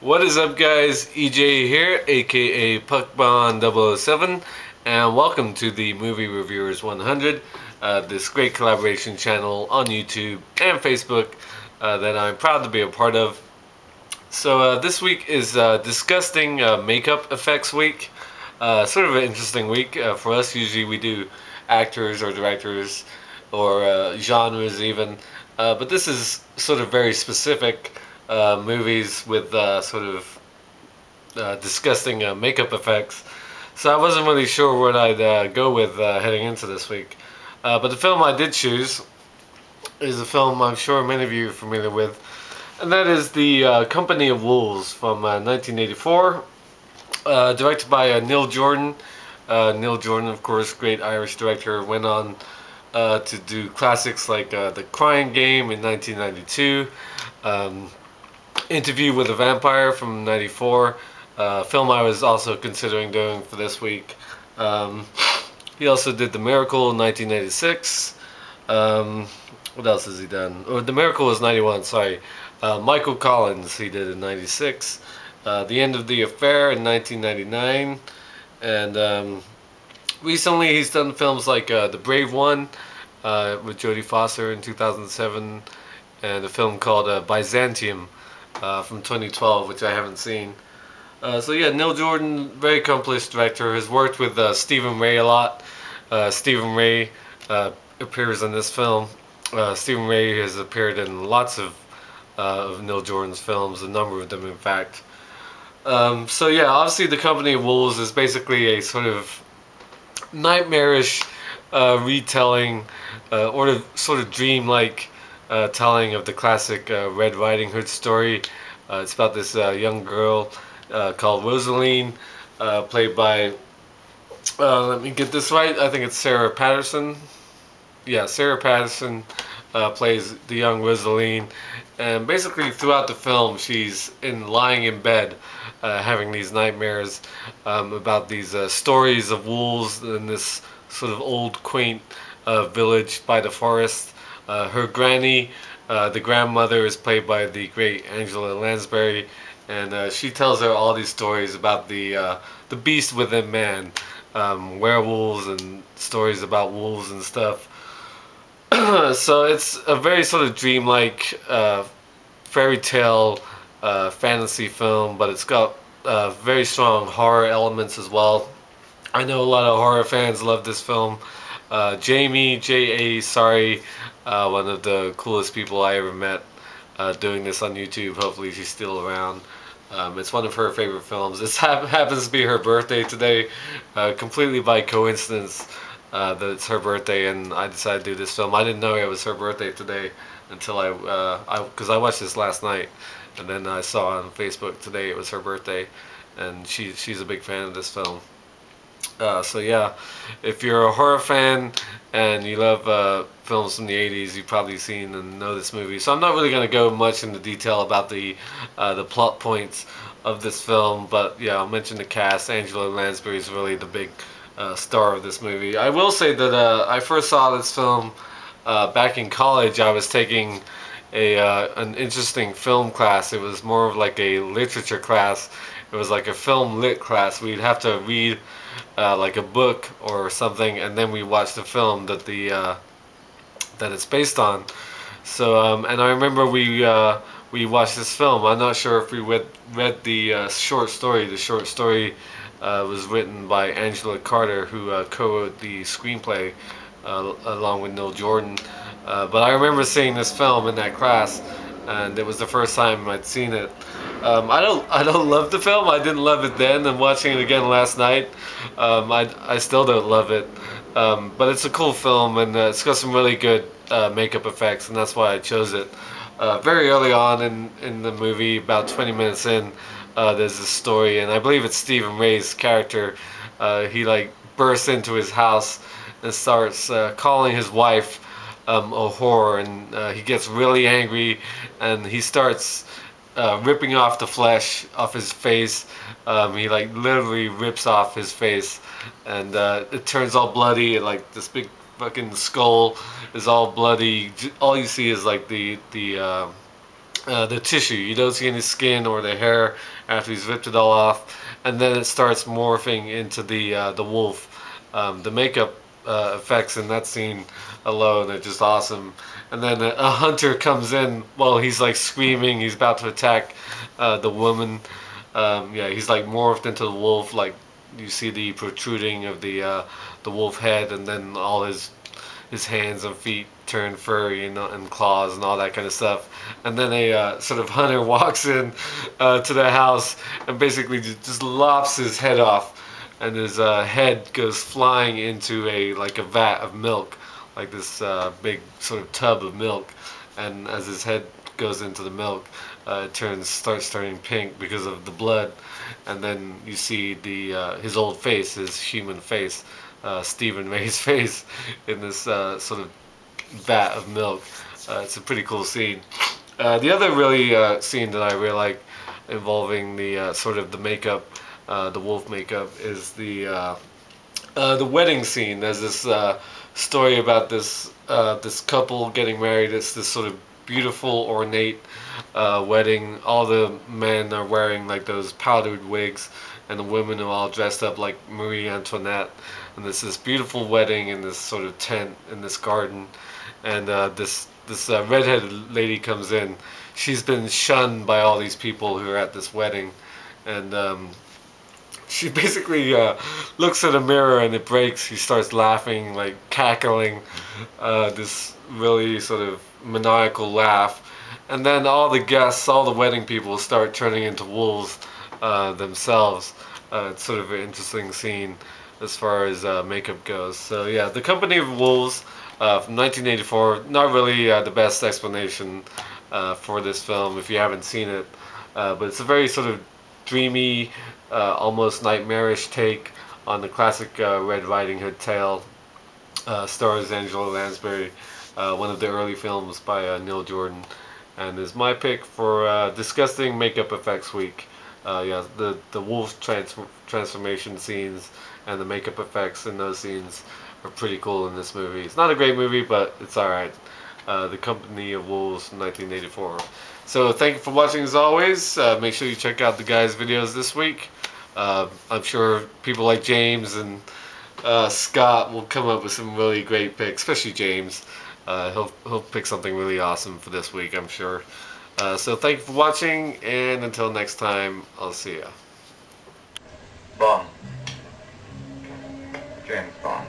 What is up, guys? EJ here, aka PuckBond007, and welcome to the Movie Reviewers 100, this great collaboration channel on YouTube and Facebook that I'm proud to be a part of. So this week is Disgusting Makeup Effects Week. Sort of an interesting week for us. Usually we do actors or directors or genres even, but this is sort of very specific. Movies with sort of disgusting makeup effects. So I wasn't really sure what I'd go with heading into this week. But the film I did choose is a film I'm sure many of you are familiar with, and that is The Company of Wolves from 1984, directed by Neil Jordan. Neil Jordan, of course, great Irish director, went on to do classics like The Crying Game in 1992, Interview with a Vampire from '94, film I was also considering doing for this week. He also did The Miracle in 1986. What else has he done? Oh, The Miracle was '91, sorry. Michael Collins he did in '96. The End of the Affair in 1999. And recently he's done films like The Brave One with Jodie Foster in 2007, and a film called Byzantium from 2012, which I haven't seen. So yeah, Neil Jordan, very accomplished director, has worked with Stephen Ray a lot. Stephen Ray appears in this film. Stephen Ray has appeared in lots of Neil Jordan's films, a number of them in fact. So yeah, obviously The Company of Wolves is basically a sort of nightmarish retelling or sort of dream-like telling of the classic Red Riding Hood story. It's about this young girl called Rosaline, played by, let me get this right, I think it's Sarah Patterson. Yeah, Sarah Patterson plays the young Rosaline, and basically throughout the film she's lying in bed having these nightmares about these stories of wolves in this sort of old quaint village by the forest. Her granny, the grandmother, is played by the great Angela Lansbury, and she tells her all these stories about the beast within man, werewolves and stories about wolves and stuff. So it's a very sort of dreamlike fairy tale fantasy film, but it's got very strong horror elements as well. I know a lot of horror fans love this film. Jamie, J.A. Sorry, one of the coolest people I ever met doing this on YouTube. Hopefully she's still around. It's one of her favorite films. It happens to be her birthday today, completely by coincidence that it's her birthday, and I decided to do this film. I didn't know it was her birthday today until because I watched this last night, and then I saw on Facebook today it was her birthday, and she's a big fan of this film. So yeah, if you're a horror fan and you love films from the 80s, you've probably seen and know this movie. So I'm not really going to go much into detail about the plot points of this film, but yeah, I'll mention the cast. Angela Lansbury is really the big star of this movie. I will say that I first saw this film back in college. I was taking an interesting film class. It was more of like a literature class. It was like a film lit class. We'd have to read like a book or something, and then we watched the film that that it's based on. So and I remember we watched this film. I'm not sure if we read the short story. The short story was written by Angela Carter, who co-wrote the screenplay along with Neil Jordan. But I remember seeing this film in that class, and it was the first time I'd seen it. I don't love the film. I didn't love it then, and watching it again last night, I still don't love it. But it's a cool film, and it's got some really good makeup effects, and that's why I chose it. Very early on in the movie, about 20 minutes in, there's this story, and I believe it's Stephen Ray's character. He like bursts into his house and starts calling his wife a whore, and he gets really angry, and he starts ripping off the flesh off his face. He like literally rips off his face, and it turns all bloody, and like this big fucking skull is all bloody. All you see is like the the tissue. You don't see any skin or the hair after he's ripped it all off, and then it starts morphing into the wolf. The makeup effects in that scene alone are just awesome. And then a hunter comes in while he's like screaming. He's about to attack the woman. Yeah, he's like morphed into the wolf. Like you see the protruding of the wolf head, and then all his hands and feet turn furry and claws and all that kind of stuff. And then a sort of hunter walks in to the house and basically just lops his head off, and his head goes flying into a vat of milk, like this big sort of tub of milk. And as his head goes into the milk, it starts turning pink because of the blood. And then you see his old face, his human face, Stephen Ray's face, in this sort of vat of milk. It's a pretty cool scene. The other really scene that I really like, involving the sort of the makeup, the wolf makeup, is the wedding scene. There's this story about this couple getting married. It's this sort of beautiful, ornate wedding. All the men are wearing like those powdered wigs, and the women are all dressed up like Marie Antoinette. And there's this beautiful wedding in this sort of tent in this garden, and this redheaded lady comes in. She's been shunned by all these people who are at this wedding, and she basically looks at a mirror and it breaks. She starts laughing, like cackling, this really sort of maniacal laugh. And then all the guests, all the wedding people start turning into wolves themselves. It's sort of an interesting scene as far as makeup goes. So yeah, The Company of Wolves from 1984. Not really the best explanation for this film if you haven't seen it. But it's a very sort of dreamy, almost nightmarish take on the classic Red Riding Hood tale. Stars Angela Lansbury, one of the early films by Neil Jordan, and is my pick for disgusting makeup effects week. Yeah, the wolf transformation scenes and the makeup effects in those scenes are pretty cool in this movie. It's not a great movie, but it's alright. The Company of Wolves, 1984. So thank you for watching as always. Make sure you check out the guys' videos this week. I'm sure people like James and Scott will come up with some really great picks, especially James. He'll pick something really awesome for this week, I'm sure. So thank you for watching, and until next time, I'll see ya. Bond. James Bond.